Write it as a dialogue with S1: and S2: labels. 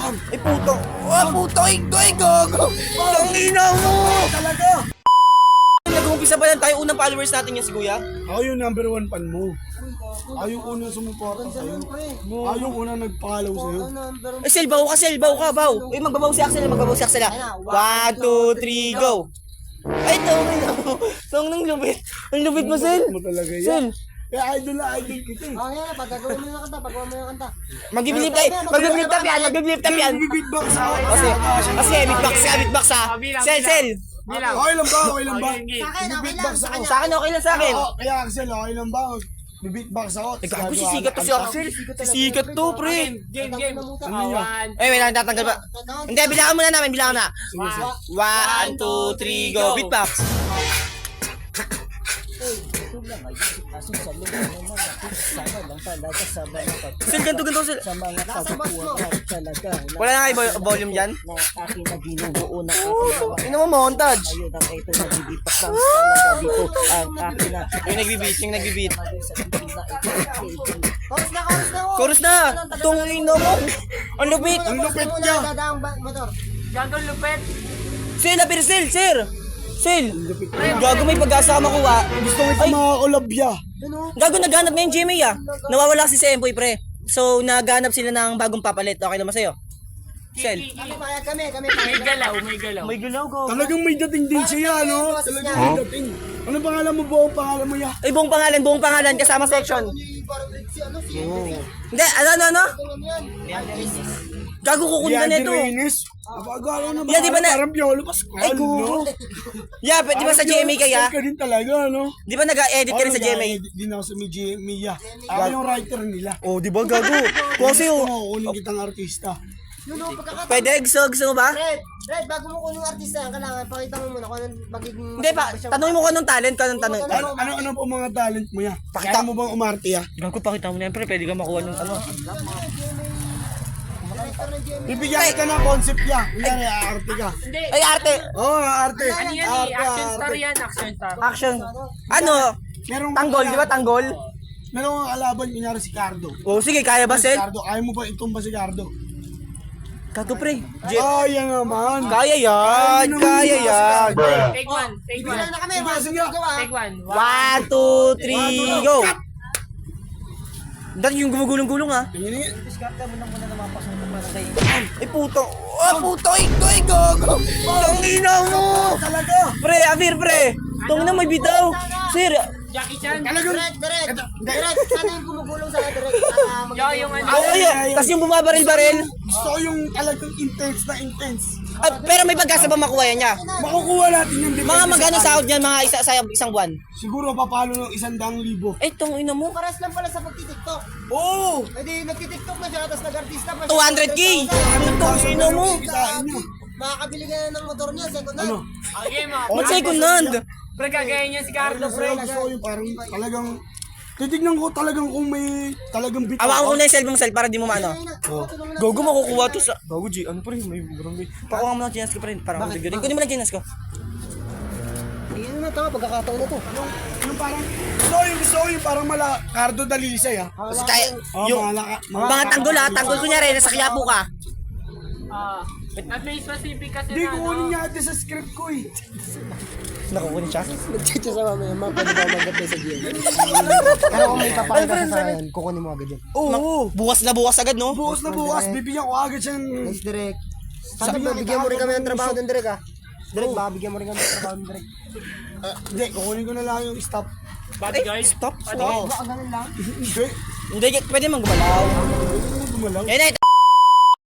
S1: Ay puto. Puto, gogo. Tangina mo.
S2: Talaga.
S1: Nag-uumpisa ba lang tayo unang followers natin yung si Kuya?
S2: Ako yung number 1 fan mo. Ako yung unang sumuporta sa'yo. Ako yung unang nag-follow sa'yo.
S1: Eh, Sel, baw ka, baw. Eh, magbabaw si Axel. 1, 2, 3, go. Ay, tongin ako. Tong nang lubit. Ang lubit mo, Sel.
S2: Mo talaga yan.
S1: Sel.
S2: Kaya idol na idol kita eh.
S3: Yan, pagkagawa mo yung kanta,
S1: Mag-flip tap yan.
S2: Beatbox ako.
S1: Kasi, beatbox ha. Sel.
S2: Okay lang ba? Okay lang ba? Beatbox ako.
S1: Sa akin, okay lang sa akin.
S2: Kaya Axel, okay lang ba? Beatbox ako.
S1: Ako sisikat to si Axel. Sisikat to, pre.
S4: Game.
S2: Ano yun?
S1: Eh, wait lang, tatanggal pa. Hindi, bilangan muna namin, bilangan na. 1, 2, 3, go. Beatbox. Sel, ganto, Sel. Wala na kayo volume dyan? Ino mo, montage. Yung nagbibeat. Chorus na. Tungino mo. Ang lupit.
S2: Ang lupit niya.
S4: Gagawin lupet.
S1: Sel, apir, Sel. Gago, may pag-asa ka makuha.
S2: Gusto ko ito mga kolabya.
S1: Gago, naghanap na yung GMA ah. Nawawala kasi si Empoy, pre. So, naghanap sila ng bagong papalit. Okay naman sa'yo? Sel.
S3: Kami.
S4: May galaw.
S1: May gulaw, go.
S2: Talagang may dating din siya, no? Talagang may dating. Ano pangalan mo? Buong pangalan mo ya?
S1: Ay, buong pangalan, kasama section. Hindi, ano? Gago, kukunin ka nito.
S2: Reynes. Napagawa na ba?
S1: Yeah, di ba na-
S2: Parang Piolo Pascual,
S1: Ay,
S2: no?
S1: gugu. Yeah, di ba sa GMA kaya?
S2: Ka din talaga, no?
S1: Di ba nag-edit ka rin sa GMA?
S2: Di na ako sa GMA, ya. Ako yung writer nila.
S1: Oh, di ba, gago? Kasi,
S2: Kukunin kitang artista.
S1: pwede, gusto mo ba?
S3: Red, bago mo kunin yung artista, kailangan pakita mo muna kung anong magiging...
S1: Hindi pa, tanongin mo ko anong talent, tanong.
S2: Ano po mga talent mo ya? Kaya mo bang umarte ya?
S1: Gago, pakita mo na yan, pre. Pwede ka makuha ng ano.
S2: Bibigyan kita ng concept ya. Kunyari, arte ka.
S4: Hindi.
S1: Ay, arte.
S2: Oo, arte.
S4: Ano yan eh? Action star yan. Action star.
S1: Action. Ano?
S2: Merong
S1: Tanggol, di ba? Tanggol?
S2: Merong ang kalaban, kunyari si Cardo.
S1: Oh, sige, kaya ba, Sel?
S2: Cardo, ayaw mo ba itumba si Cardo?
S1: Gago, pre.
S2: Kaya naman.
S1: Kaya yan.
S4: Take one.
S3: Bilang na kami,
S2: Sige.
S4: Take one.
S1: 1, 2, 3, go. Dahil yung gumugulong-gulong ha.
S2: Tingin.
S1: Ay puto. Puto, gogo. Tangina mo.
S2: Talaga.
S1: Pre, Avir, pre. Tong na may bitaw. Sir.
S4: Jackie Chan.
S2: Talagang.
S3: Direct, sana yung gumugulong sa direct.
S4: Yung ano.
S1: Tapos yung bumabaril-baril.
S2: Gusto ko yung talagang intense na intense.
S1: Pero may pagkasa ba makuha yan niya?
S2: Makukuha natin yung depende
S1: Mga
S2: sa
S1: magano
S2: talent.
S1: sahod niyan, mga isang buwan.
S2: Siguro papalo ng 100,000.
S1: Eh, tong ina mo.
S3: Paras lang pala sa pagtitiktok.
S2: Oo!
S3: Pwede nagtitiktok na siya, tapos nag-artista pa
S1: 200K. Tong ina mo.
S2: Kitain nyo.
S3: Makakabili ka na ng motor niya, second hand.
S2: Ano?
S4: Okay mo.
S1: Ba't second hand?
S4: Pre, gagaya niya si Carlo, pre.
S2: Gusto ko yung parang talagang titignan ko talagang kung may talagang bitaw.
S1: Awakan ko na yung cellphone para di mo maano.
S2: Oh.
S1: Gogo, makukuha to sa... Gogo, G, ano pa rin? May barangay. Pakuha mo ng chinas ko pa rin. Parang ako tigilin. Kunin mo ng chinas ko.
S3: Ayun na, tama, pagkakataon na to.
S2: Yung parang gusto ko yung parang mala Cardo Dalisay ah.
S1: Kasi kaya,
S2: Oh,
S1: yung mga tanggol ha, tanggol kunyari, nasa Quiapo ka.
S4: At may specific kasi
S2: Hindi
S4: na,
S2: ko
S4: ano.
S2: kunin niya sa script ko eh.
S1: Nakukunin siya.
S3: Nag-chat sa mamaya, mga pwede ba mag-apply sa GM? Pero kung may papakita ka sa akin, kukunin mo agad yun.
S2: Oo.
S1: Bukas na bukas agad, no?
S2: Bukas na bukas, bibigyan ko agad siya ng...
S3: Nice, direct. Sana bigyan mo rin kami ng trabaho dun, direct ah. Direct, baka bigyan mo rin kami ng trabaho dun, direct.
S2: Hindi, kukunin ko na lang yung stop.
S4: Bodyguard.
S1: Stop.
S2: Oo.
S3: Baka ganun lang.
S2: Hindi.
S1: Hindi, pwede mang gumalaw.
S2: Gumalaw.
S1: Eh, na,